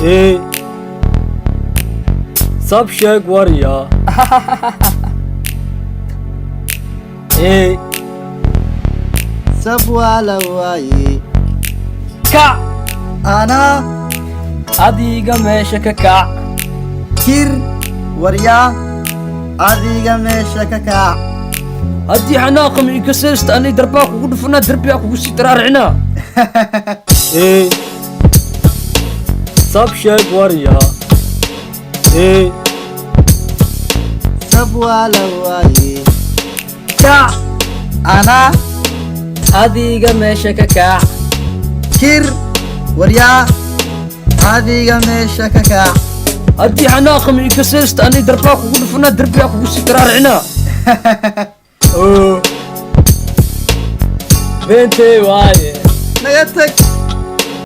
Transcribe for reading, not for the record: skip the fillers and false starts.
ايه صب شيك وريا ايه سبوا لواي كع أنا adiga meesha ka kac كير وريا أديك ماشي كاكا haddii xanaaqam iga seesta anay darbaa kugu dhufanaa darbigaa kugu sii taraaricnaa ايه صب شيك وريا ايه سبوا لواي كع أنا adiga meesha ka kac كير وريا أديك ماشي كاكا haddii xanaaqam iga seesta anay darbaa kugu dhufanaa darbigaa kugu sii taraaricnaa beentay waaye نجتك